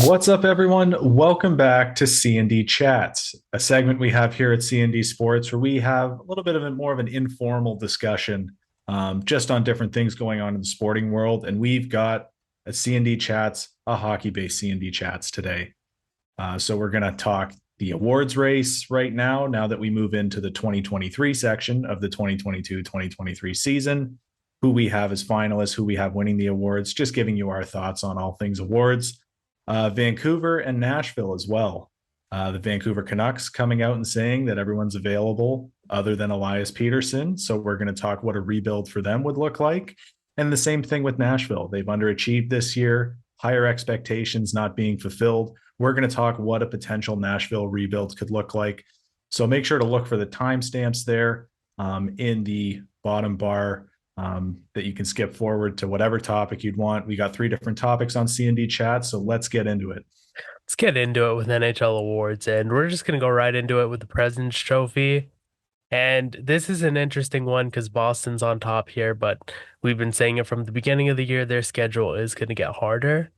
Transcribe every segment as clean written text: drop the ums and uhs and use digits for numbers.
What's up, everyone? Welcome back to C&D Chats, a segment we have here at C&D Sports where we have a little bit of more of an informal discussion just on different things going on in the sporting world. And we've got a C&D Chats, a hockey-based C&D Chats today. So we're going to talk the awards race right now that we move into the 2023 section of the 2022-2023 season, who we have as finalists, who we have winning the awards, just giving you our thoughts on all things awards. Vancouver and Nashville as well. The Vancouver Canucks coming out and saying that everyone's available other than Elias Peterson. So we're going to talk what a rebuild for them would look like. And the same thing with Nashville. They've underachieved this year, higher expectations not being fulfilled. We're going to talk what a potential Nashville rebuild could look like. So make sure to look for the timestamps there in the bottom bar. That you can skip forward to whatever topic you'd want. We got 3 different topics on C&D Chat, so let's get into it. Let's get into it with NHL Awards, and we're just going to go right into it with the President's Trophy. And this is an interesting one because Boston's on top here, but we've been saying it from the beginning of the year, their schedule is going to get harder,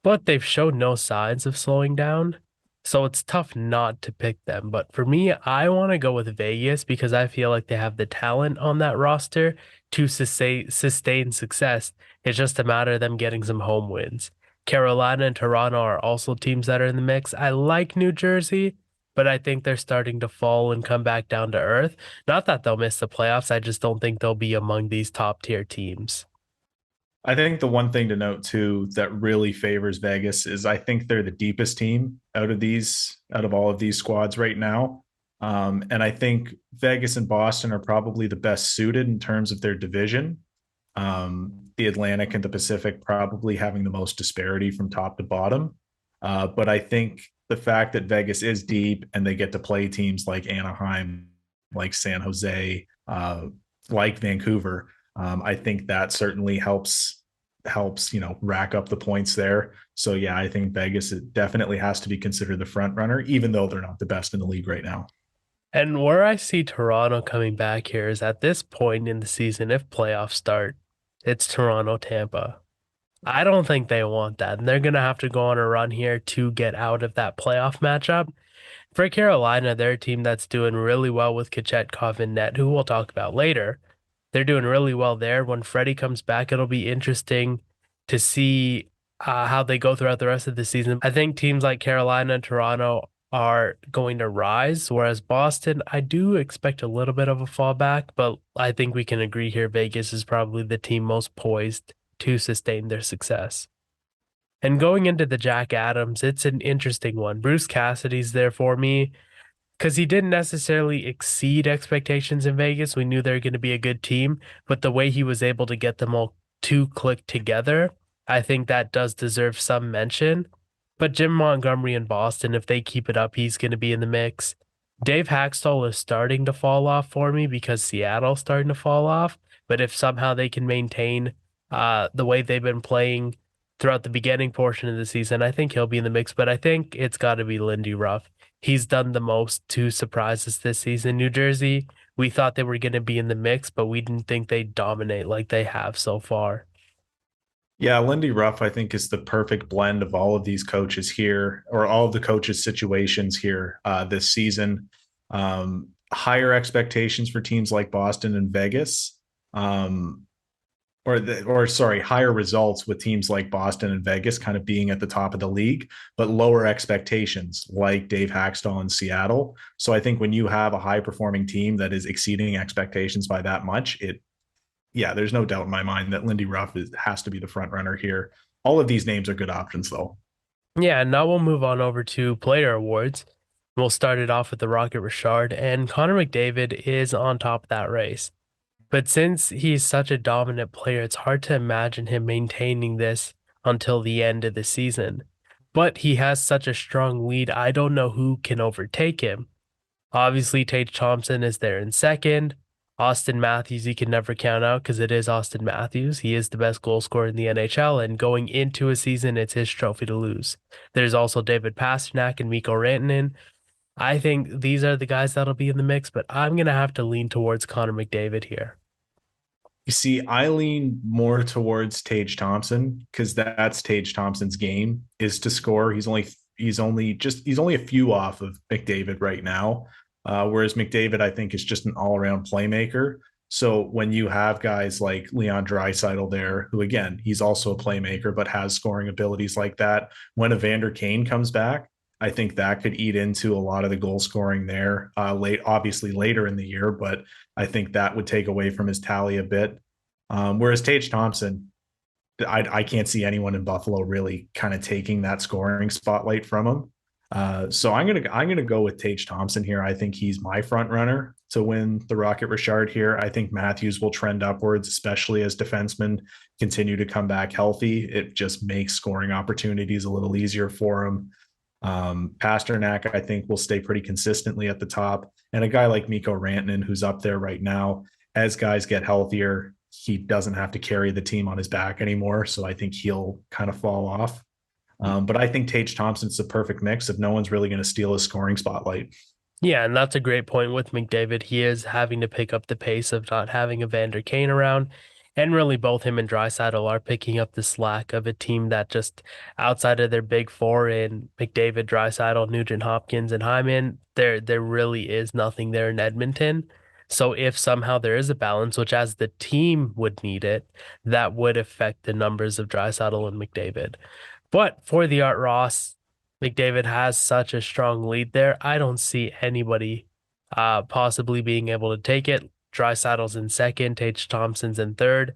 but they've showed no signs of slowing down. So it's tough not to pick them. But for me, I want to go with Vegas because I feel like they have the talent on that roster to sustain success. It's just a matter of them getting some home wins. Carolina and Toronto are also teams that are in the mix. I like New Jersey, but I think they're starting to fall and come back down to earth. Not that they'll miss the playoffs. I just don't think they'll be among these top tier teams. I think the one thing to note too that really favors Vegas is I think they're the deepest team out of all of these squads right now. And I think Vegas and Boston are probably the best suited in terms of their division. The Atlantic and the Pacific probably having the most disparity from top to bottom. But I think the fact that Vegas is deep and they get to play teams like Anaheim, like San Jose, like Vancouver, I think that certainly helps rack up the points there. So yeah, I think Vegas definitely has to be considered the front runner, even though they're not the best in the league right now. And where I see Toronto coming back here is at this point in the season, if playoffs start, it's Toronto, Tampa. I don't think they want that. And they're going to have to go on a run here to get out of that playoff matchup. For Carolina, they're a team that's doing really well with Kochetkov and net, who we'll talk about later. They're doing really well there. When Freddie comes back, it'll be interesting to see how they go throughout the rest of the season. I think teams like Carolina and Toronto are going to rise, whereas Boston, I do expect a little bit of a fallback, but I think we can agree here Vegas is probably the team most poised to sustain their success. And going into the Jack Adams, it's an interesting one. Bruce Cassidy's there for me because he didn't necessarily exceed expectations in Vegas. We knew they were going to be a good team, but the way he was able to get them all to click together, I think that does deserve some mention. But Jim Montgomery in Boston, if they keep it up, he's going to be in the mix. Dave Haxtell is starting to fall off for me because Seattle's starting to fall off. But if somehow they can maintain the way they've been playing throughout the beginning portion of the season, I think he'll be in the mix. But I think it's got to be Lindy Ruff. He's done the most to surprise us this season. New Jersey, we thought they were going to be in the mix, but we didn't think they'd dominate like they have so far. Yeah, Lindy Ruff, I think, is the perfect blend of all of these coaches here, or all of the coaches' situations here this season. Higher expectations for teams like Boston and Vegas, higher results with teams like Boston and Vegas kind of being at the top of the league, but lower expectations like Dave Haxtell in Seattle. So I think when you have a high performing team that is exceeding expectations by that much, there's no doubt in my mind that Lindy Ruff has to be the front runner here. All of these names are good options, though. Yeah, and now we'll move on over to player awards. We'll start it off with the Rocket Richard, and Connor McDavid is on top of that race. But since he's such a dominant player, it's hard to imagine him maintaining this until the end of the season. But he has such a strong lead, I don't know who can overtake him. Obviously, Tage Thompson is there in second. Austin Matthews, you can never count out because it is Austin Matthews. He is the best goal scorer in the NHL, and going into a season, it's his trophy to lose. There's also David Pastrnak and Mikko Rantanen. I think these are the guys that'll be in the mix, but I'm going to have to lean towards Connor McDavid here. You see, I lean more towards Tage Thompson because that's Tage Thompson's game is to score. He's only a few off of McDavid right now, whereas McDavid I think is just an all around playmaker. So when you have guys like Leon Draisaitl there, who again he's also a playmaker but has scoring abilities like that, when Evander Kane comes back, I think that could eat into a lot of the goal scoring there. Obviously later in the year, but I think that would take away from his tally a bit. Whereas Tage Thompson, I can't see anyone in Buffalo really kind of taking that scoring spotlight from him. So I'm gonna go with Tage Thompson here. I think he's my front runner to win the Rocket Richard here. I think Matthews will trend upwards, especially as defensemen continue to come back healthy. It just makes scoring opportunities a little easier for him. Pasternak, I think, will stay pretty consistently at the top. And a guy like Mikko Rantanen, who's up there right now, as guys get healthier, he doesn't have to carry the team on his back anymore. So I think he'll kind of fall off. But I think Tage Thompson's the perfect mix if no one's really going to steal his scoring spotlight. Yeah, and that's a great point with McDavid. He is having to pick up the pace of not having Evander Kane around. And really, both him and Draisaitl are picking up the slack of a team that just outside of their big four in McDavid, Draisaitl, Nugent Hopkins, and Hyman, there really is nothing there in Edmonton. So if somehow there is a balance, which as the team would need it, that would affect the numbers of Draisaitl and McDavid. But for the Art Ross, McDavid has such a strong lead there. I don't see anybody possibly being able to take it. Draisaitl's in second, Tage Thompson's in third.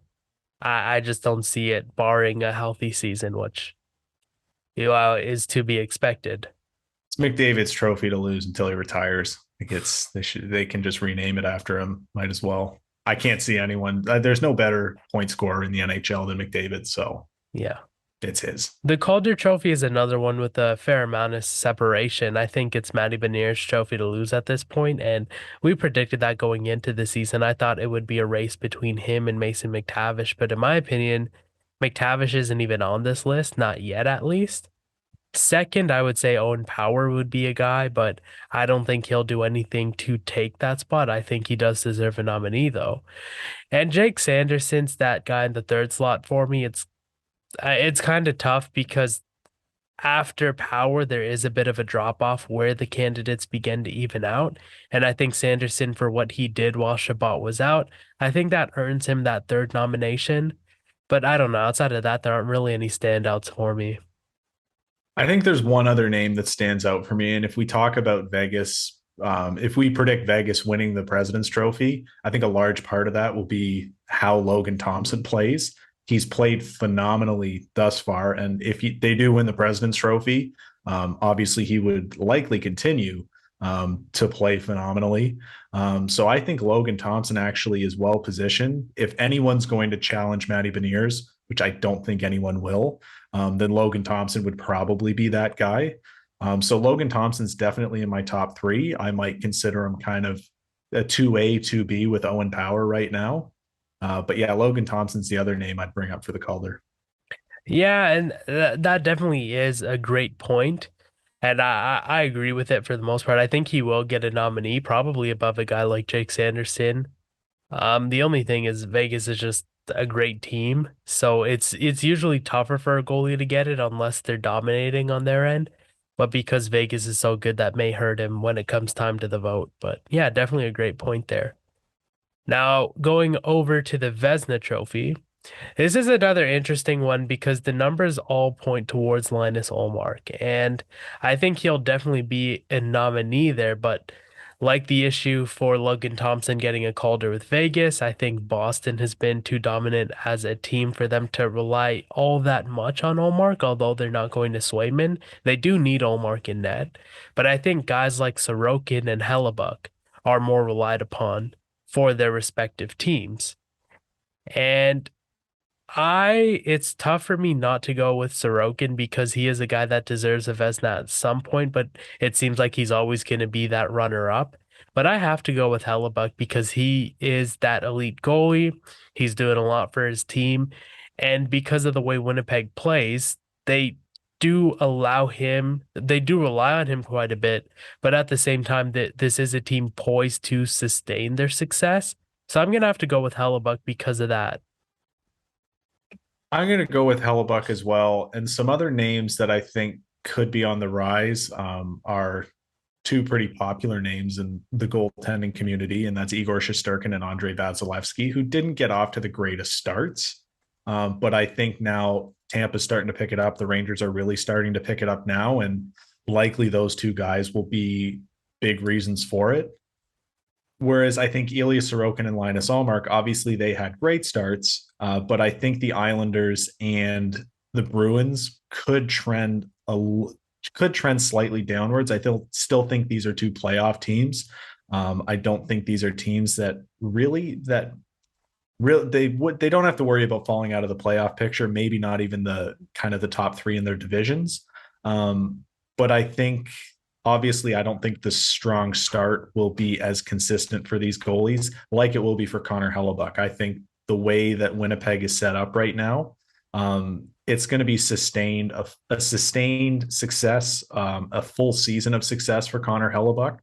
I just don't see it, barring a healthy season, which is to be expected. It's McDavid's trophy to lose until he retires. They can just rename it after him. Might as well. I can't see anyone. There's no better point scorer in the NHL than McDavid, so Yeah. it's his. The Calder Trophy is another one with a fair amount of separation. I think it's Matty Beniers' trophy to lose at this point, and we predicted that going into the season. I thought it would be a race between him and Mason McTavish, but in my opinion, McTavish isn't even on this list, not yet at least. Second, I would say Owen Power would be a guy, but I don't think he'll do anything to take that spot. I think he does deserve a nominee, though. And Jake Sanderson's that guy in the third slot for me. It's kind of tough because after Power, there is a bit of a drop off where the candidates begin to even out. And I think Sanderson, for what he did while Shabbat was out, I think that earns him that third nomination. But I don't know. Outside of that, there aren't really any standouts for me. I think there's one other name that stands out for me. And if we talk about Vegas, if we predict Vegas winning the President's Trophy, I think a large part of that will be how Logan Thompson plays. He's played phenomenally thus far. And if they do win the President's Trophy, obviously he would likely continue to play phenomenally. So I think Logan Thompson actually is well positioned. If anyone's going to challenge Matty Beniers, which I don't think anyone will, then Logan Thompson would probably be that guy. So Logan Thompson's definitely in my top three. I might consider him kind of a 2A, 2B with Owen Power right now. But yeah, Logan Thompson's the other name I'd bring up for the Calder. Yeah, and that definitely is a great point. And I agree with it for the most part. I think he will get a nominee, probably above a guy like Jake Sanderson. The only thing is Vegas is just a great team, so it's usually tougher for a goalie to get it unless they're dominating on their end. But because Vegas is so good, that may hurt him when it comes time to the vote. But yeah, definitely a great point there. Now, going over to the Vezina Trophy, this is another interesting one because the numbers all point towards Linus Ullmark, and I think he'll definitely be a nominee there. But like the issue for Logan Thompson getting a Calder with Vegas, I think Boston has been too dominant as a team for them to rely all that much on Ullmark, although they're not going to Swayman. They do need Ullmark in net, but I think guys like Sorokin and Hellebuck are more relied upon for their respective teams. And it's tough for me not to go with Sorokin because he is a guy that deserves a Vezina at some point, but it seems like he's always going to be that runner up. But I have to go with Hellebuck because he is that elite goalie. He's doing a lot for his team. And because of the way Winnipeg plays, they do rely on him quite a bit. But at the same time, that this is a team poised to sustain their success. So I'm gonna have to go with Hellebuck because of that. I'm going to go with Hellebuck as well. And some other names that I think could be on the rise are two pretty popular names in the goaltending community, and that's Igor Shesterkin and Andrei Vasilevsky, who didn't get off to the greatest starts. But I think now Tampa's starting to pick it up. The Rangers are really starting to pick it up now, and likely those two guys will be big reasons for it. Whereas I think Ilya Sorokin and Linus Allmark, obviously they had great starts, but I think the Islanders and the Bruins could trend slightly downwards. Still think these are two playoff teams. I don't think these are teams that really they don't have to worry about falling out of the playoff picture. Maybe not even the kind of the top three in their divisions. But I think obviously I don't think the strong start will be as consistent for these goalies like it will be for Connor Hellebuck. I think the way that Winnipeg is set up right now, it's going to be a sustained success, a full season of success for Connor Hellebuck.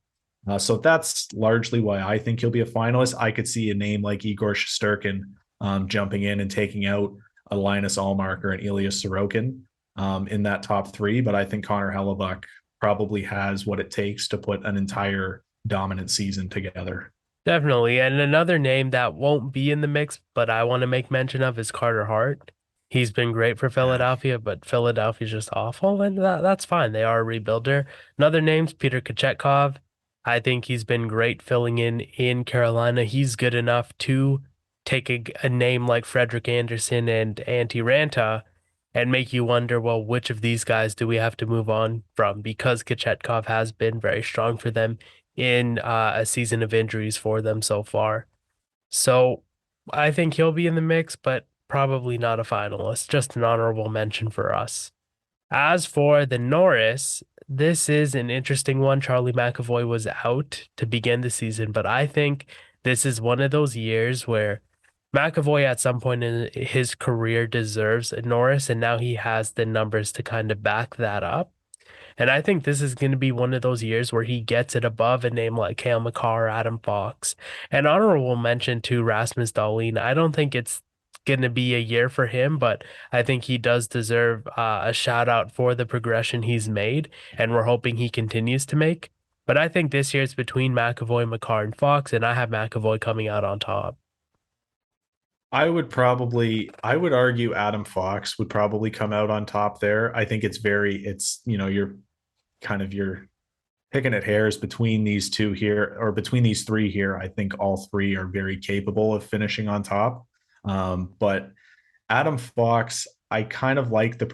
So that's largely why I think he'll be a finalist. I could see a name like Igor Shesterkin jumping in and taking out a Linus Allmark or an Ilya Sorokin in that top three. But I think Connor Hellebuck probably has what it takes to put an entire dominant season together. Definitely. And another name that won't be in the mix, but I want to make mention of is Carter Hart. He's been great for Yeah. Philadelphia, but Philadelphia's just awful, and that's fine. They are a rebuilder. Another name's Peter Kochetkov. I think he's been great filling in Carolina. He's good enough to take a name like Frederick Anderson and Antti Ranta and make you wonder, well, which of these guys do we have to move on from? Because Kochetkov has been very strong for them in a season of injuries for them so far. So I think he'll be in the mix, but probably not a finalist, just an honorable mention for us. As for the Norris, this is an interesting one. Charlie McAvoy was out to begin the season, but I think this is one of those years where McAvoy at some point in his career deserves a Norris, and now he has the numbers to kind of back that up. And I think this is going to be one of those years where he gets it above a name like Cale Makar, Adam Fox. And honorable mention to Rasmus Dahlin. I don't think it's going to be a year for him, but I think he does deserve a shout out for the progression he's made, and we're hoping he continues to make. But I think this year it's between McAvoy, Makar, and Fox, and I have McAvoy coming out on top. I would argue Adam Fox would probably come out on top there. I think you're picking at hairs between these two here or between these three here. I think all three are very capable of finishing on top. But Adam Fox, I like the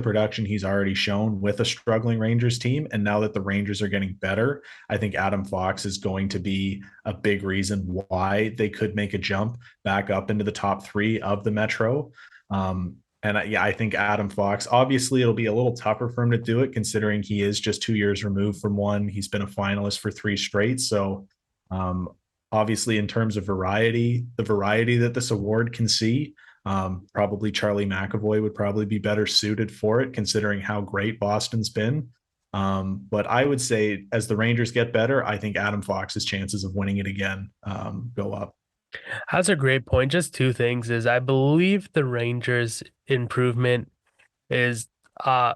production he's already shown with a struggling Rangers team, and now that the Rangers are getting better, I think Adam Fox is going to be a big reason why they could make a jump back up into the top three of the Metro. I think Adam Fox, obviously, it'll be a little tougher for him to do it considering he is just 2 years removed from one. He's been a finalist for three straight. So, um, obviously, in terms of variety, the variety that this award can see, probably Charlie McAvoy would probably be better suited for it, considering how great Boston's been. But I would say as the Rangers get better, I think Adam Fox's chances of winning it again go up. That's a great point. Just two things is I believe the Rangers improvement is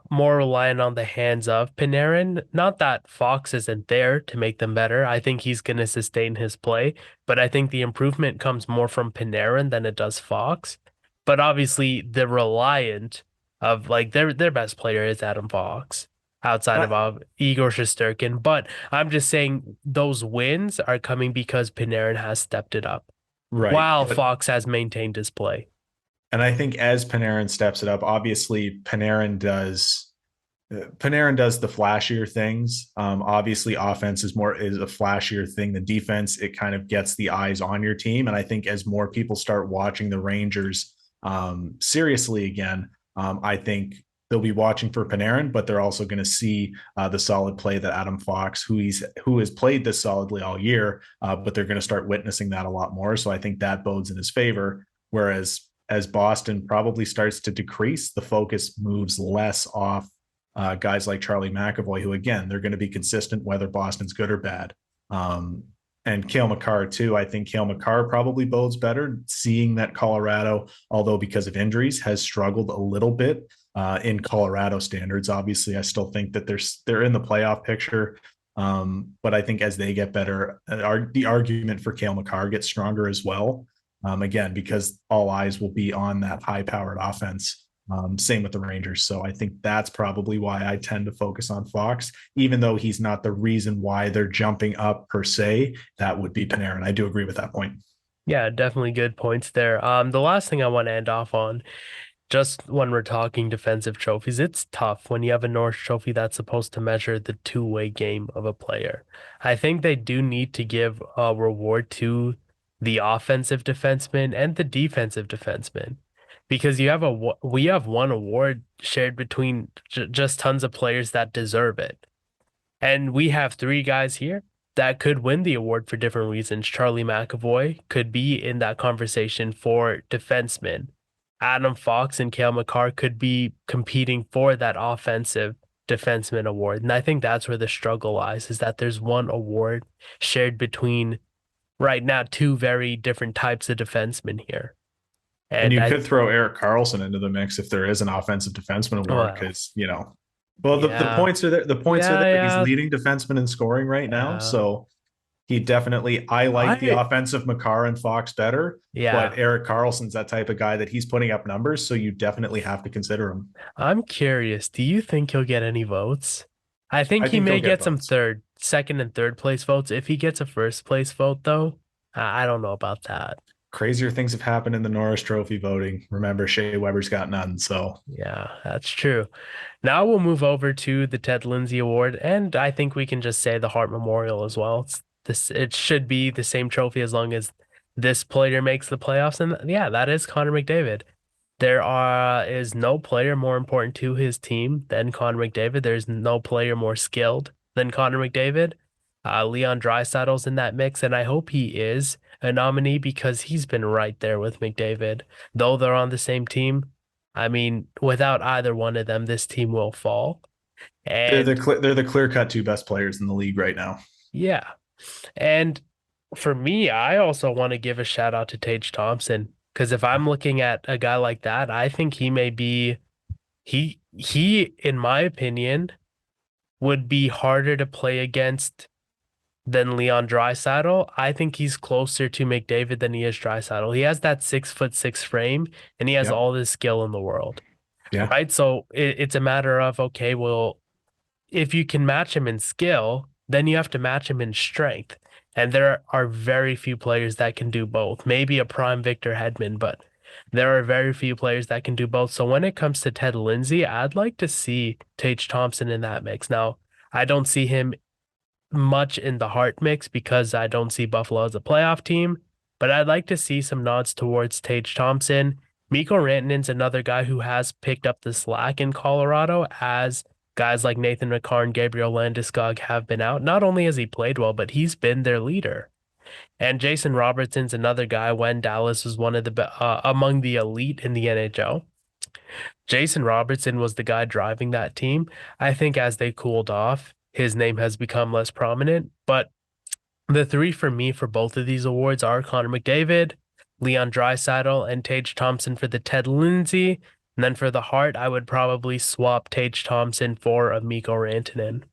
more reliant on the hands of Panarin. Not that Fox isn't there to make them better. I think he's going to sustain his play, but I think the improvement comes more from Panarin than it does Fox. But obviously, the reliant of like their best player is Adam Fox outside of Igor Shesterkin. But I'm just saying those wins are coming because Panarin has stepped it up Right. while But Fox has maintained his play. and I think as Panarin steps it up, obviously Panarin does the flashier things. Obviously, offense is a flashier thing than defense. It kind of gets the eyes on your team, and I think as more people start watching the Rangers seriously again, I think they'll be watching for Panarin, but they're also going to see the solid play that Adam Fox, who has played this solidly all year, but they're going to start witnessing that a lot more. So I think that bodes in his favor. Whereas as Boston probably starts to decrease, the focus moves less off guys like Charlie McAvoy, who again they're going to be consistent whether Boston's good or bad. and Cale Makar too. I think Cale Makar probably bodes better, seeing that Colorado, although because of injuries, has struggled a little bit in Colorado standards. Obviously, I still think that they're in the playoff picture. But I think as they get better, the argument for Cale Makar gets stronger as well. Again, because all eyes will be on that high-powered offense. Same with the Rangers. So I think that's probably why I tend to focus on Fox, even though he's not the reason why they're jumping up per se. That would be Panarin. I do agree with that point. Yeah, definitely good points there. The last thing I want to end off on, just when we're talking defensive trophies, it's tough when you have a Norris trophy that's supposed to measure the two-way game of a player. I think they do need to give a reward to the offensive defenseman and the defensive defenseman because we have one award shared between just tons of players that deserve it. And we have three guys here that could win the award for different reasons. Charlie McAvoy could be in that conversation for defenseman. Adam Fox and Cale Makar could be competing for that offensive defenseman award. And I think that's where the struggle lies, is that there's one award shared between right now two very different types of defensemen here. And And you I, could throw Erik Karlsson into the mix if there is an offensive defenseman award, well, because well, the yeah, points are there. The points are yeah, there. He's yeah, leading defenseman in scoring right now, yeah. so he definitely. I like the I, offensive Makar and Fox better, yeah. but Erik Karlsson's that type of guy that he's putting up numbers, so you definitely have to consider him. I'm curious, do you think he'll get any votes? I think I he think he'll may get get some votes. second and third place votes. If he gets a first place vote, though, I don't know about that. Crazier things have happened in the Norris Trophy voting. Remember, Shea Weber's got none, so Yeah, that's true. Now we'll move over to the Ted Lindsay Award, and I think we can just say the Hart Memorial as well. It should be the same trophy as long as this player makes the playoffs, and yeah, that is Connor McDavid. Is no player more important to his team than Connor McDavid. There's no player more skilled than Connor McDavid. Leon Draisaitl's in that mix, and I hope he is a nominee because he's been right there with McDavid. Though they're on the same team, I mean, without either one of them, this team will fall. And they're the clear cut two best players in the league right now. yeah, and for me, I also want to give a shout out to Tage Thompson because if I'm looking at a guy like that, I think he may be he in my opinion would be harder to play against than Leon Draisaitl. I think he's closer to McDavid than he is Draisaitl. He has that 6'6" frame and he has Yep. all the skill in the world, Yeah. right? So it's a matter of okay, well, if you can match him in skill, then you have to match him in strength. And there are very few players that can do both. Maybe a prime Victor Hedman, but there are very few players that can do both. So when it comes to Ted Lindsay, I'd like to see Tage Thompson in that mix. Now, I don't see him much in the Hart mix because I don't see Buffalo as a playoff team, but I'd like to see some nods towards Tage Thompson. Mikko Rantanen's another guy who has picked up the slack in Colorado as guys like Nathan McCarn, Gabriel Landeskog have been out. Not only has he played well, but he's been their leader. And Jason Robertson's another guy when Dallas was one of the among the elite in the NHL. Jason Robertson was the guy driving that team. I think as they cooled off, his name has become less prominent. But the three for me for both of these awards are Connor McDavid, Leon Draisaitl, and Tage Thompson for the Ted Lindsay. And then for the Hart, I would probably swap Tage Thompson for a Mikko Rantanen.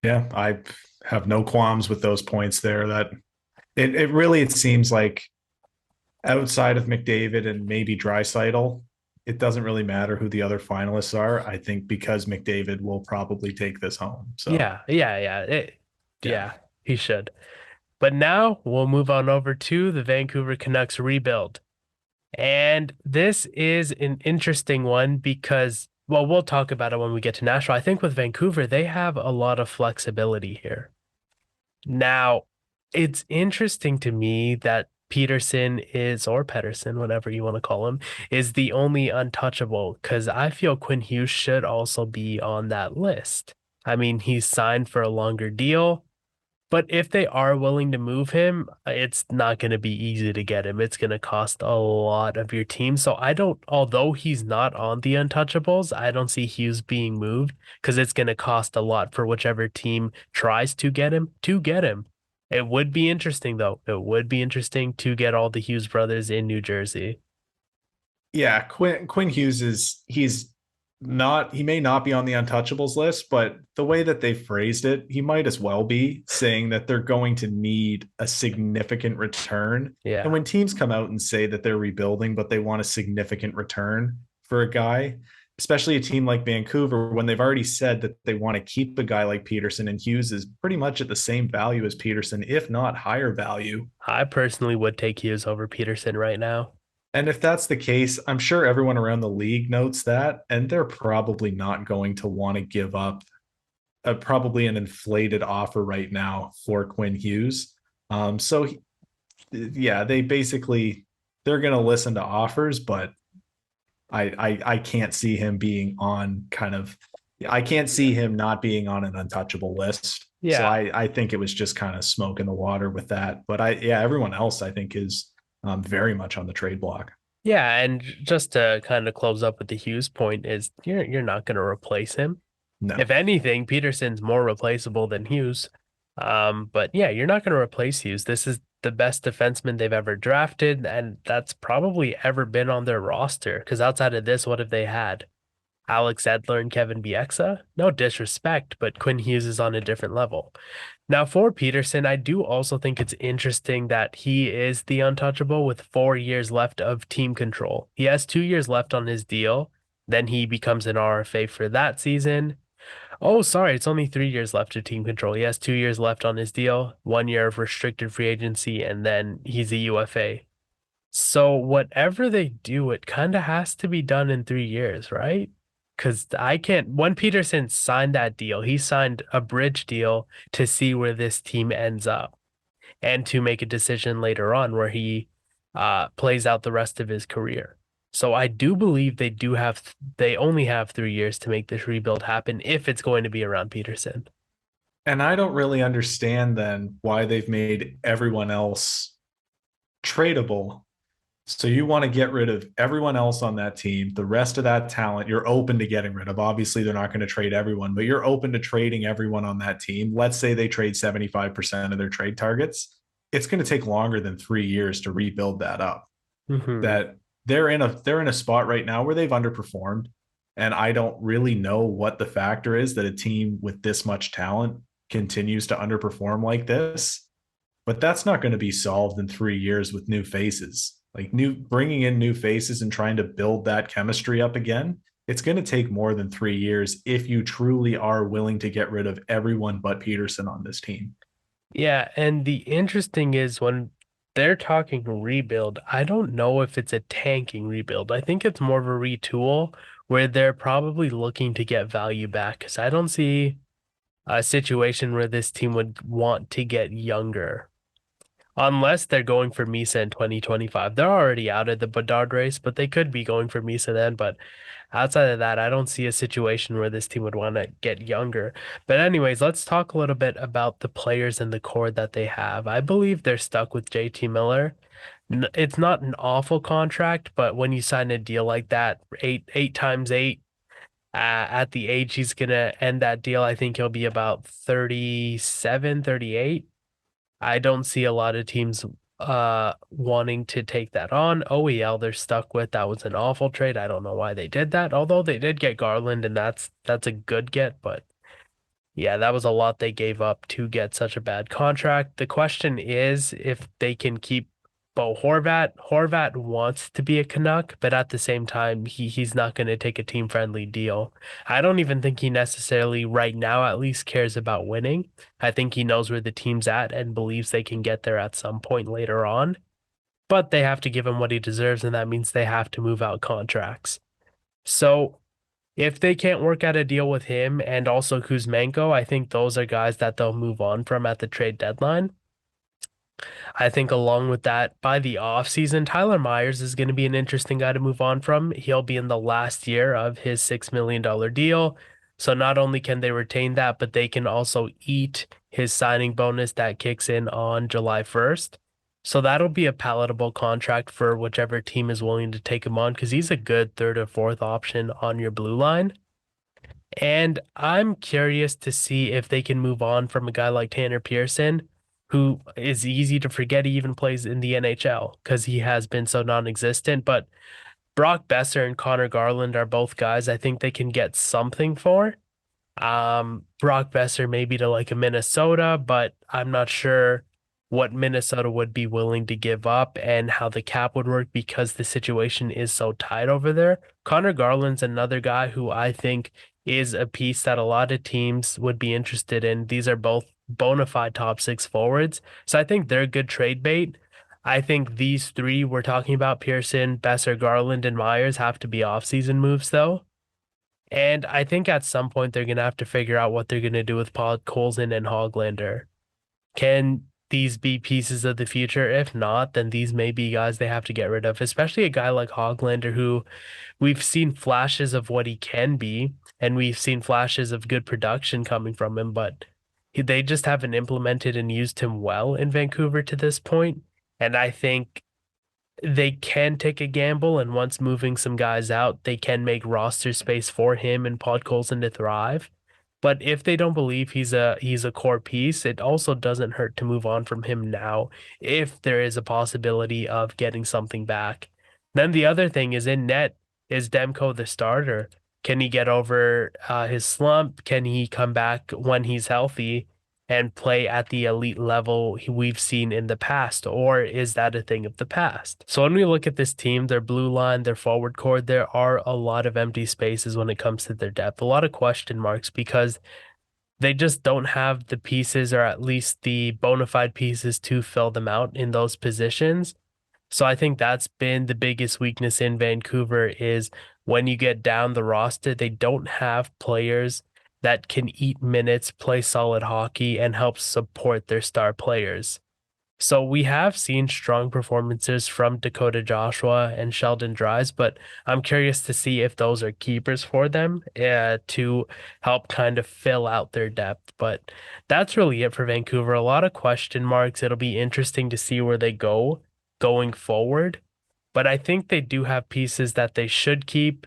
Yeah, I have no qualms with those points there. That it really it seems like outside of McDavid and maybe Drysaitel, it doesn't really matter who the other finalists are. I think because McDavid will probably take this home. So yeah. Yeah, he should. But now we'll move on over to the Vancouver Canucks rebuild. And this is an interesting one because, well, we'll talk about it when we get to Nashville. I think with Vancouver, they have a lot of flexibility here. Now, it's interesting to me that Peterson is, or Pedersen, whatever you want to call him, is the only untouchable because I feel Quinn Hughes should also be on that list. I mean, he's signed for a longer deal. But if they are willing to move him, it's not going to be easy to get him. It's going to cost a lot of your team. So although he's not on the untouchables, I don't see Hughes being moved because it's going to cost a lot for whichever team tries to get him. It would be interesting, though. It would be interesting to get all the Hughes brothers in New Jersey. Yeah, Quinn Hughes he may not be on the untouchables list, but the way that they phrased it, he might as well be, saying that they're going to need a significant return. And Yeah. when teams come out and say that they're rebuilding, but they want a significant return for a guy, especially a team like Vancouver, when they've already said that they want to keep a guy like Peterson, and Hughes is pretty much at the same value as Peterson, if not higher value. I personally would take Hughes over Peterson right now. And if that's the case, I'm sure everyone around the league notes that, and they're probably not going to want to give up probably an inflated offer right now for Quinn Hughes. So yeah, they're going to listen to offers, but I can't see him being on I can't see him not being on an untouchable list. So Yeah. I think it was just kind of smoke in the water with that. But everyone else I think is very much on the trade block. Yeah, and just to kind of close up with the Hughes point is you're not going to replace him. If No. anything, Peterson's more replaceable than Hughes. But yeah, you're not going to replace Hughes. This is the best defenseman they've ever drafted, and that's probably ever been on their roster. Because outside of this, what have they had? Alex Edler and Kevin Bieksa? No disrespect, but Quinn Hughes is on a different level. Now, for Peterson, I do also think it's interesting that he is the untouchable with 4 years left of team control. He has 2 years left on his deal. Then he becomes an RFA for that season. Oh, sorry, it's only 3 years left of team control. He has 2 years left on his deal, 1 year of restricted free agency, and then he's a UFA. So whatever they do, it kind of has to be done in 3 years, right? Because I can't. When Peterson signed that deal, he signed a bridge deal to see where this team ends up and to make a decision later on where he plays out the rest of his career. So I do believe they only have 3 years to make this rebuild happen if it's going to be around Peterson. And I don't really understand then why they've made everyone else tradable. So you want to get rid of everyone else on that team, the rest of that talent you're open to getting rid of. Obviously, they're not going to trade everyone, but you're open to trading everyone on that team. Let's say they trade 75% of their trade targets. It's going to take longer than 3 years to rebuild that up. Mm-hmm. That they're in a spot right now where they've underperformed. And I don't really know what the factor is that a team with this much talent continues to underperform like this. But that's not going to be solved in 3 years with new faces. Like bringing in new faces and trying to build that chemistry up again. It's going to take more than 3 years if you truly are willing to get rid of everyone but Peterson on this team. Yeah, and the interesting is when they're talking rebuild, I don't know if it's a tanking rebuild. I think it's more of a retool where they're probably looking to get value back because I don't see a situation where this team would want to get younger. Unless they're going for Misa in 2025. They're already out of the Bedard race, but they could be going for Misa then. But outside of that, I don't see a situation where this team would want to get younger. But anyways, let's talk a little bit about the players and the core that they have. I believe they're stuck with JT Miller. It's not an awful contract, but when you sign a deal like that, eight times eight, at the age he's gonna end that deal, I think he'll be about 37, 38. I don't see a lot of teams wanting to take that on. OEL they're stuck with. That was an awful trade. I don't know why they did that. Although they did get Garland and that's a good get, but yeah, that was a lot they gave up to get such a bad contract. The question is if they can keep Bo Horvat. Horvat wants to be a Canuck, but at the same time, he's not going to take a team-friendly deal. I don't even think he necessarily, right now at least, cares about winning. I think he knows where the team's at and believes they can get there at some point later on. But they have to give him what he deserves, and that means they have to move out contracts. So if they can't work out a deal with him and also Kuzmenko, I think those are guys that they'll move on from at the trade deadline. I think along with that, by the offseason, Tyler Myers is going to be an interesting guy to move on from. He'll be in the last year of his $6 million deal. So not only can they retain that, but they can also eat his signing bonus that kicks in on July 1st. So that'll be a palatable contract for whichever team is willing to take him on because he's a good third or fourth option on your blue line. And I'm curious to see if they can move on from a guy like Tanner Pearson. who is easy to forget he even plays in the NHL because he has been so non-existent. But Brock Besser and Connor Garland are both guys I think they can get something for. Brock Besser maybe to like a Minnesota, but I'm not sure what Minnesota would be willing to give up and how the cap would work because the situation is so tight over there. Connor Garland's another guy who I think is a piece that a lot of teams would be interested in. These are both bona fide top six forwards. So I think they're a good trade bait. I think these three we're talking about, Pearson, Besser, Garland, and Myers, have to be offseason moves though. And I think at some point they're going to have to figure out what they're going to do with Colson and Hoglander. Can these be pieces of the future? If not, then these may be guys they have to get rid of, especially a guy like Hoglander, who we've seen flashes of what he can be, and we've seen flashes of good production coming from him, but they just haven't implemented and used him well in Vancouver to this point. And I think they can take a gamble, and once moving some guys out, they can make roster space for him and Podkolzin to thrive. But if they don't believe he's a core piece, it also doesn't hurt to move on from him now if there is a possibility of getting something back. Then the other thing is in net, is Demko the starter? Can he get over his slump? Can he come back when he's healthy and play at the elite level we've seen in the past, or is that a thing of the past? So when we look at this team, their blue line, their forward core, there are a lot of empty spaces when it comes to their depth, a lot of question marks because they just don't have the pieces, or at least the bona fide pieces, to fill them out in those positions. So I think that's been the biggest weakness in Vancouver is when you get down the roster, they don't have players that can eat minutes, play solid hockey, and help support their star players. So we have seen strong performances from Dakota Joshua and Sheldon Dries, but I'm curious to see if those are keepers for them to help kind of fill out their depth. But that's really it for Vancouver. A lot of question marks. It'll be interesting to see where they go going forward. But I think they do have pieces that they should keep.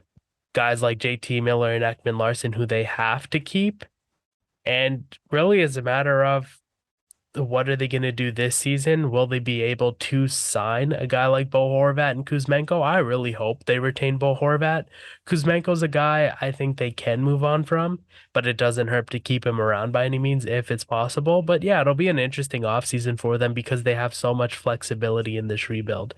Guys like JT Miller and Ekman Larson, who they have to keep. And really, is a matter of what are they going to do this season? Will they be able to sign a guy like Bo Horvat and Kuzmenko? I really hope they retain Bo Horvat. Kuzmenko's a guy I think they can move on from, but it doesn't hurt to keep him around by any means if it's possible. But yeah, it'll be an interesting offseason for them because they have so much flexibility in this rebuild.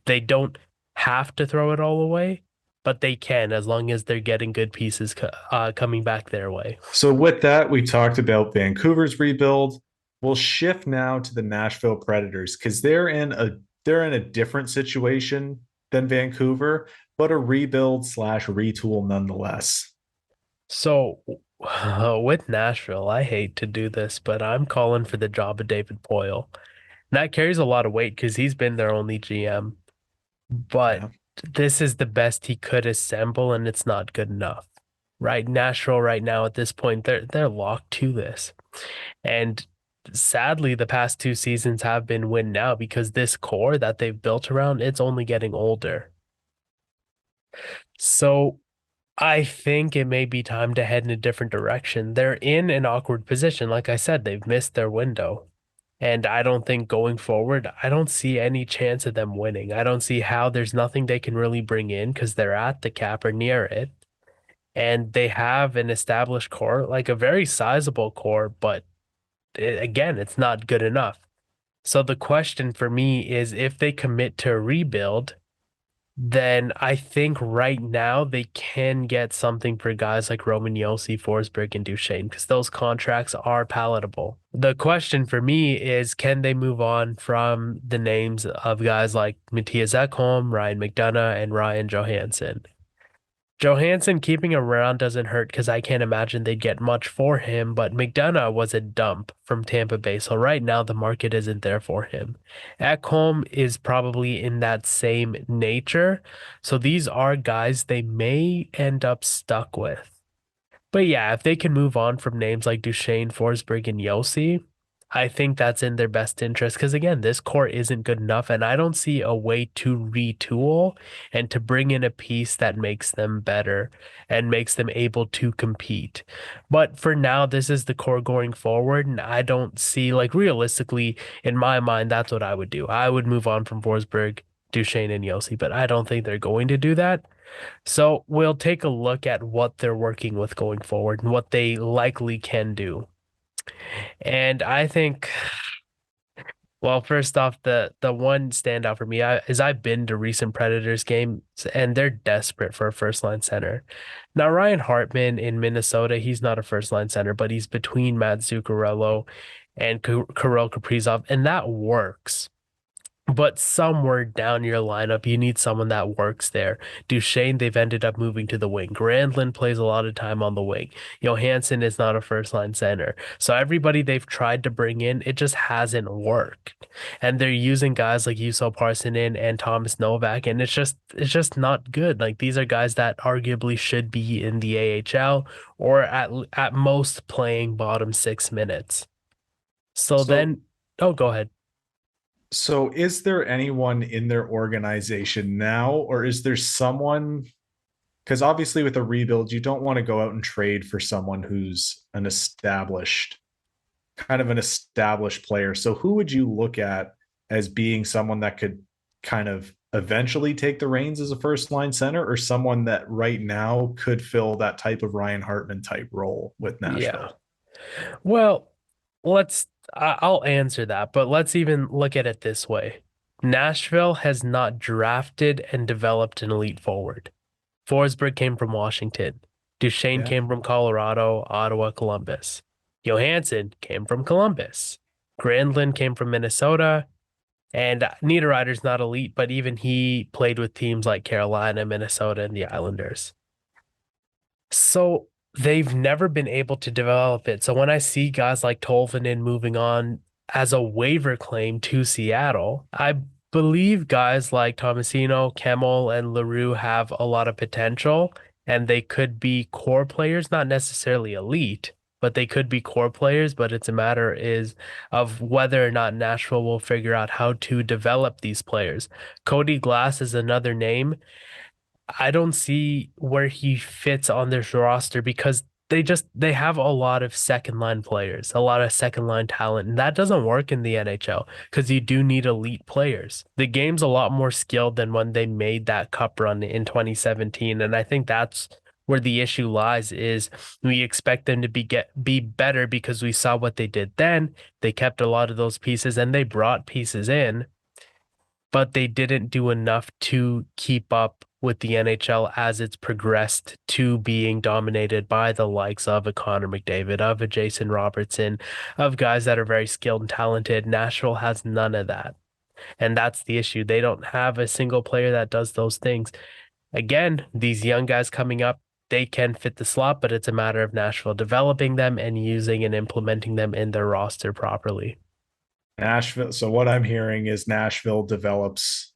They don't have to throw it all away, but they can as long as they're getting good pieces coming back their way. So with that, we talked about Vancouver's rebuild. We'll shift now to the Nashville Predators because they're in a different situation than Vancouver, but a rebuild slash retool nonetheless. So with Nashville, I hate to do this, but I'm calling for the job of David Poyle. And that carries a lot of weight because he's been their only GM. But Yeah. this is the best he could assemble, and it's not good enough. Right? Nashville right now at this point, they're locked to this. And sadly, the past two seasons have been win now because this core that they've built around, it's only getting older. So I think it may be time to head in a different direction. They're in an awkward position. Like I said, they've missed their window. And I don't think going forward, I don't see any chance of them winning. I don't see how there's nothing they can really bring in because they're at the cap or near it. And they have an established core, like a very sizable core, but again, it's not good enough. So the question for me is if they commit to a rebuild, then I think right now they can get something for guys like Roman Yossi, Forsberg, and Duchesne because those contracts are palatable. The question for me is can they move on from the names of guys like Matthias Ekholm, Ryan McDonough, and Ryan Johansson? Johansson keeping him around doesn't hurt because I can't imagine they'd get much for him, but McDonough was a dump from Tampa Bay, so right now the market isn't there for him. Ekholm is probably in that same nature, so these are guys they may end up stuck with. But yeah, if they can move on from names like Duchesne, Forsberg, and Yossi, I think that's in their best interest because, again, this core isn't good enough, and I don't see a way to retool and to bring in a piece that makes them better and makes them able to compete. But for now, this is the core going forward, and I don't see, like, realistically, in my mind, that's what I would do. I would move on from Forsberg, Duchesne, and Yossi, but I don't think they're going to do that. So we'll take a look at what they're working with going forward and what they likely can do. And I think, well, first off, the one standout for me is I've been to recent Predators games and they're desperate for a first line center. Now, Ryan Hartman in Minnesota, he's not a first line center, but he's between Matt Zuccarello and Kirill Kaprizov, and that works. But somewhere down your lineup, you need someone that works there. Duchesne, they've ended up moving to the wing. Granlund plays a lot of time on the wing. Johansson is not a first line center. So everybody they've tried to bring in, it just hasn't worked. And they're using guys like Juuso Parssinen and Thomas Novak, and it's just not good. Like these are guys that arguably should be in the AHL or at most playing bottom 6 minutes. So So then, oh, go ahead. So is there anyone in their organization now, or is there someone? Because obviously, with a rebuild, you don't want to go out and trade for someone who's kind of an established player. So who would you look at as being someone that could kind of eventually take the reins as a first line center, or someone that right now could fill that type of Ryan Hartman type role with Yeah. Nashville? Well, I'll answer that, but let's even look at it this way. Nashville has not drafted and developed an elite forward. Forsberg came from Washington. Duchesne Yeah. came from Colorado, Ottawa, Columbus. Johansson came from Columbus. Granlund came from Minnesota. And Niederreiter's not elite, but even he played with teams like Carolina, Minnesota, and the Islanders. So they've never been able to develop it. So when I see guys like Tolvanen moving on as a waiver claim to Seattle, I believe guys like Tomasino, Kemmel, and LaRue have a lot of potential and they could be core players, not necessarily elite, but they could be core players. But it's a matter is of whether or not Nashville will figure out how to develop these players. Cody Glass is another name. I don't see where he fits on this roster because they have a lot of second line players, a lot of second line talent, and that doesn't work in the NHL because you do need elite players. The game's a lot more skilled than when they made that cup run in 2017, and I think that's where the issue lies is we expect them to be better because we saw what they did then. They kept a lot of those pieces and they brought pieces in but they didn't do enough to keep up with the NHL as it's progressed to being dominated by the likes of a Connor McDavid, of a Jason Robertson, of guys that are very skilled and talented. Nashville has none of that. And that's the issue. They don't have a single player that does those things. Again, these young guys coming up, they can fit the slot, but it's a matter of Nashville developing them and using and implementing them in their roster properly. Nashville. So what I'm hearing is Nashville develops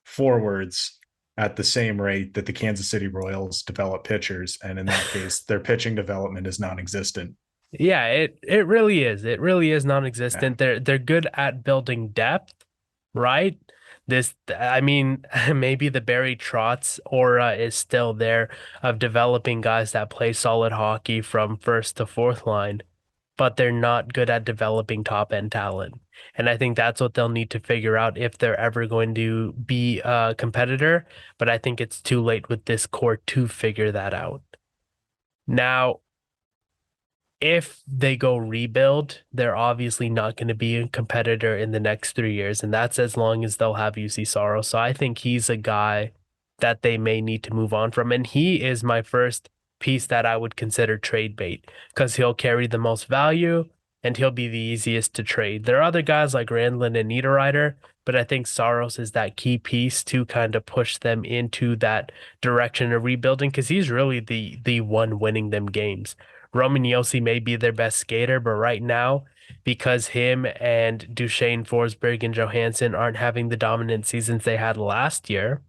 forwards at the same rate that the Kansas City Royals develop pitchers, and in that case, their pitching development is non-existent. Yeah, it really is. It really is Yeah. non-existent. They're good at building depth, right? I mean, maybe the Barry Trotz aura is still there of developing guys that play solid hockey from first to fourth line, but they're not good at developing top end talent. And I think that's what they'll need to figure out if they're ever going to be a competitor. But I think it's too late with this core to figure that out. Now, if they go rebuild, they're obviously not going to be a competitor in the next 3 years, and that's as long as they'll have UC Soros. So I think he's a guy that they may need to move on from, and he is my first piece that I would consider trade bait because he'll carry the most value and he'll be the easiest to trade. There are other guys like Randlin and Niederreiter, but I think Soros is that key piece to kind of push them into that direction of rebuilding because he's really the one winning them games. Roman Yossi may be their best skater, but right now, because him and Duchesne, Forsberg, and Johansson aren't having the dominant seasons they had last year,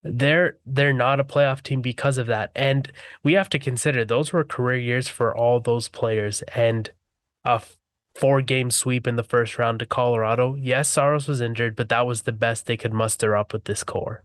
they're not a playoff team because of that. And we have to consider those were career years for all those players. And a 4-game sweep in the first round to Colorado. Yes, Saros was injured, but that was the best they could muster up with this core.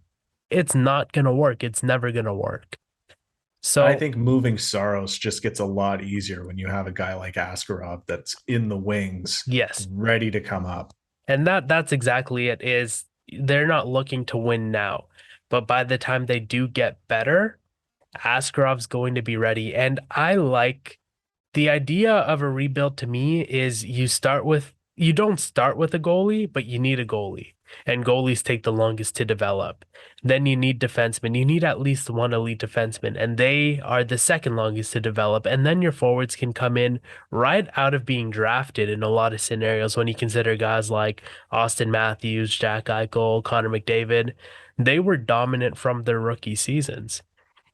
It's not going to work. It's never going to work. I So, think moving Saros just gets a lot easier when you have a guy like Askarov that's in the wings, yes. ready to come up. And that's exactly it is they're not looking to win now. But by the time they do get better, Askarov's going to be ready. And I like the idea of a rebuild to me is you don't start with a goalie, but you need a goalie. And goalies take the longest to develop. Then you need defensemen. You need at least one elite defenseman, and they are the second longest to develop. And then your forwards can come in right out of being drafted in a lot of scenarios when you consider guys like Austin Matthews, Jack Eichel, Connor McDavid. They were dominant from their rookie seasons.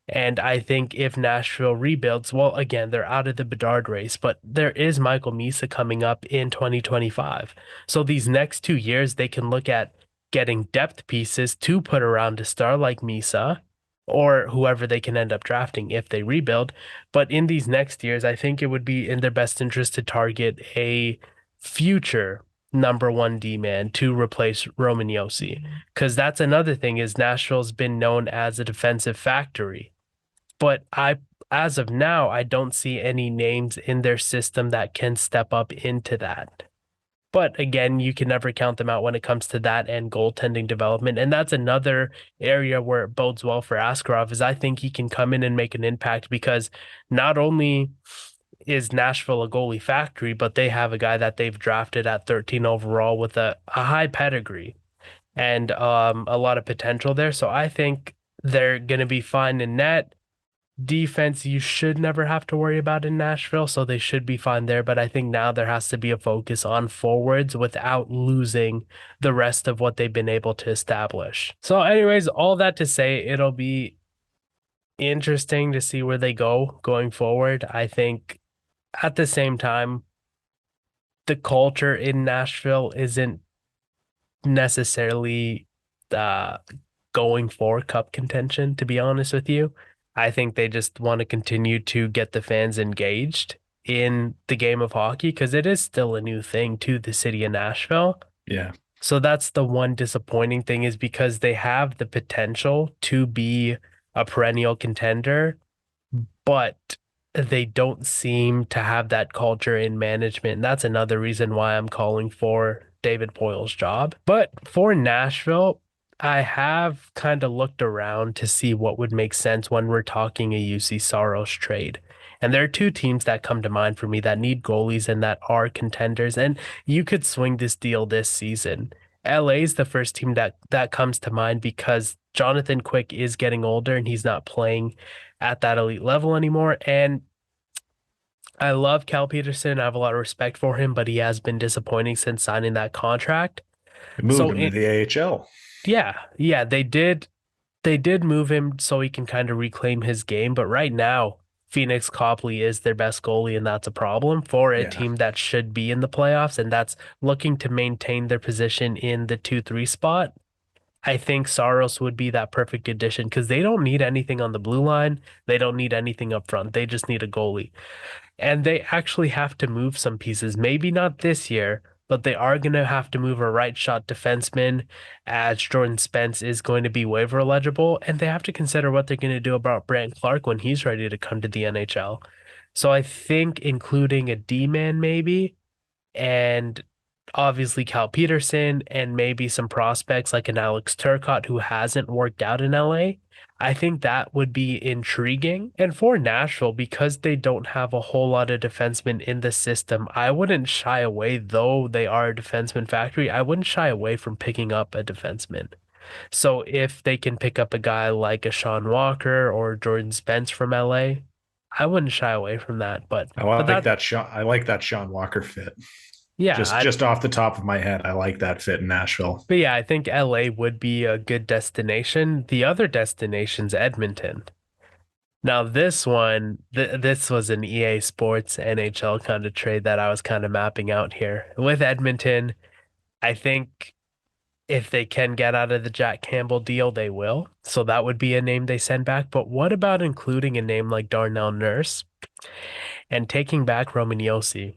And I think if Nashville rebuilds, well, again, they're out of the Bedard race, but there is Michael Misa coming up in 2025. So these next 2 years, they can look at getting depth pieces to put around a star like Misa or whoever they can end up drafting if they rebuild. But in these next years, I think it would be in their best interest to target a future number one D man to replace Roman Yossi. Because that's another thing is Nashville's been known as a defensive factory. But as of now, I don't see any names in their system that can step up into that. But again, you can never count them out when it comes to that and goaltending development. And that's another area where it bodes well for Askarov is I think he can come in and make an impact because not only is Nashville a goalie factory, but they have a guy that they've drafted at 13 overall with a high pedigree and a lot of potential there. So I think they're going to be fine in net. Defense, you should never have to worry about in Nashville, so they should be fine there. But I think now there has to be a focus on forwards without losing the rest of what they've been able to establish. So, anyways, all that to say, it'll be interesting to see where they go going forward. I think at the same time, the culture in Nashville isn't necessarily uh, going for cup contention, to be honest with you. I think they just want to continue to get the fans engaged in the game of hockey because it is still a new thing to the city of Nashville. Yeah. So that's the one disappointing thing is because they have the potential to be a perennial contender, but they don't seem to have that culture in management. And that's another reason why I'm calling for David Poyle's job. But for Nashville, I have kind of looked around to see what would make sense when we're talking a UC Saros trade. And there are two teams that come to mind for me that need goalies and that are contenders. And you could swing this deal this season. LA is the first team that comes to mind because Jonathan Quick is getting older and he's not playing at that elite level anymore. And I love Cal Peterson. I have a lot of respect for him, but he has been disappointing since signing that contract. They moved So him to the AHL. yeah, they did move him so he can kind of reclaim his game, but right now Phoenix Copley is their best goalie, and that's a problem for a Yeah. team that should be in the playoffs and that's looking to maintain their position in the 2-3 spot. I think Saros would be that perfect addition because they don't need anything on the blue line. They don't need anything up front. They just need a goalie. And they actually have to move some pieces. Maybe not this year, but they are going to have to move a right shot defenseman as Jordan Spence is going to be waiver eligible. And they have to consider what they're going to do about Brant Clark when he's ready to come to the NHL. So I think including a D-man maybe and obviously Cal Peterson and maybe some prospects like an Alex Turcotte who hasn't worked out in LA. I think that would be intriguing. And for Nashville, because they don't have a whole lot of defensemen in the system, I wouldn't shy away, though they are a defenseman factory, I wouldn't shy away from picking up a defenseman. So if they can pick up a guy like a Sean Walker or Jordan Spence from LA, I wouldn't shy away from that. I But like that, that Sean. I like that Sean Walker fit. yeah, Just off the top of my head, I like that fit in Nashville. But yeah, I think LA would be a good destination. The other destination's Edmonton. Now this one, this was an EA Sports NHL kind of trade that I was kind of mapping out here. With Edmonton, I think if they can get out of the Jack Campbell deal, they will. So that would be a name they send back. But what about including a name like Darnell Nurse and taking back Roman Yossi?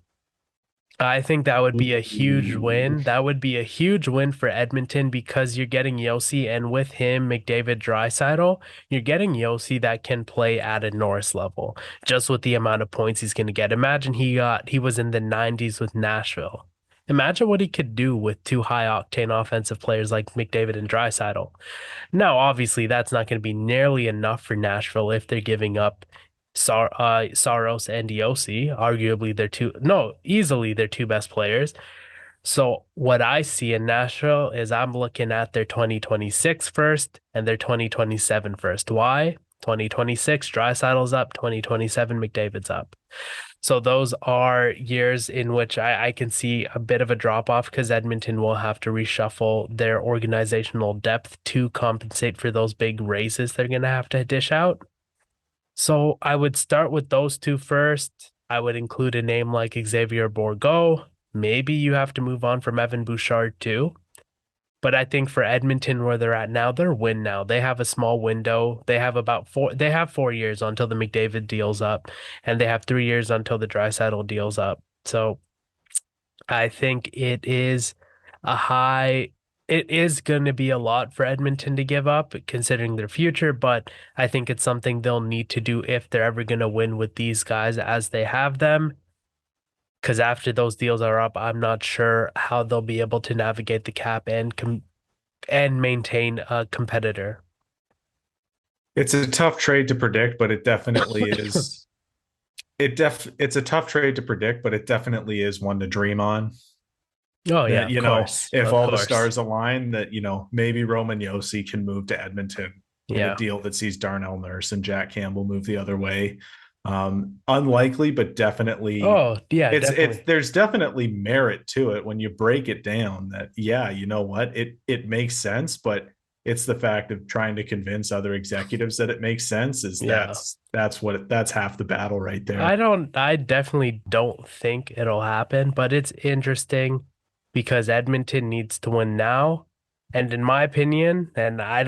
I think that would be a huge Ooh. win. That would be a huge win for Edmonton because you're getting Yossi, and with him, McDavid, Draisaitl, you're getting Yossi that can play at a Norris level, just with the amount of points he's going to get. Imagine he was in the 90s with Nashville. Imagine what he could do with two high octane offensive players like McDavid and Draisaitl. Now, obviously, that's not going to be nearly enough for Nashville if they're giving up Saros and Yossi. Arguably, easily their two best players. So, what I see in Nashville is I'm looking at their 2026 first and their 2027 first. Why? 2026, Draisaitl's up, 2027, McDavid's up. So those are years in which I can see a bit of a drop off because Edmonton will have to reshuffle their organizational depth to compensate for those big raises they're going to have to dish out. So I would start with those two first. I would include a name like Xavier Bourgault. Maybe you have to move on from Evan Bouchard too. But I think for Edmonton, where they're at now, they're win now. They have a small window. They have 4 years until the McDavid deal's up, and they have 3 years until the Draisaitl deal's up. So I think it is going to be a lot for Edmonton to give up considering their future, but I think it's something they'll need to do if they're ever going to win with these guys as they have them. Because after those deals are up, I'm not sure how they'll be able to navigate the cap and maintain a competitor. It's a tough trade to predict, but it definitely is. It's a tough trade to predict, but it definitely is one to dream on. Oh yeah, That, of course. if Of all the course. stars align, that, maybe Roman Yossi can move to Edmonton in a Yeah. deal that sees Darnell Nurse and Jack Campbell move the other way. Unlikely, but definitely Oh, yeah, it's definitely. there's definitely merit to it when you break it down that, yeah, you know what, it makes sense, but it's the fact of trying to convince other executives that it makes sense is Yeah. that's half the battle right there. I definitely don't think it'll happen, but it's interesting because Edmonton needs to win now. And in my opinion, and I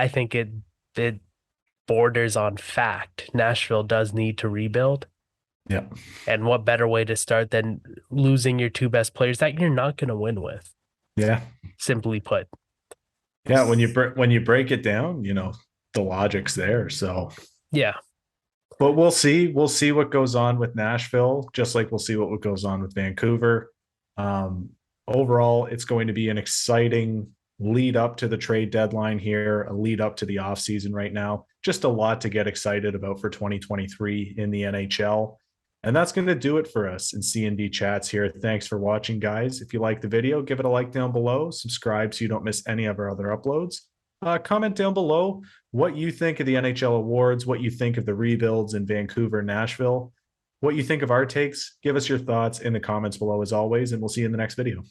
think it borders on fact. Nashville does need to rebuild. Yeah. And what better way to start than losing your two best players that you're not going to win with, Yeah. simply put. Yeah, when you break it down, the logic's there. So, Yeah. but we'll see what goes on with Nashville, just like we'll see what goes on with Vancouver. Um, Overall, it's going to be an exciting lead up to the trade deadline here, a lead up to the offseason right now. Just a lot to get excited about for 2023 in the NHL. And that's going to do it for us in C&D Chats here. Thanks for watching, guys. If you like the video, give it a like down below. Subscribe so you don't miss any of our other uploads. Comment down below what you think of the NHL awards, what you think of the rebuilds in Vancouver and Nashville, what you think of our takes. Give us your thoughts in the comments below as always, and we'll see you in the next video.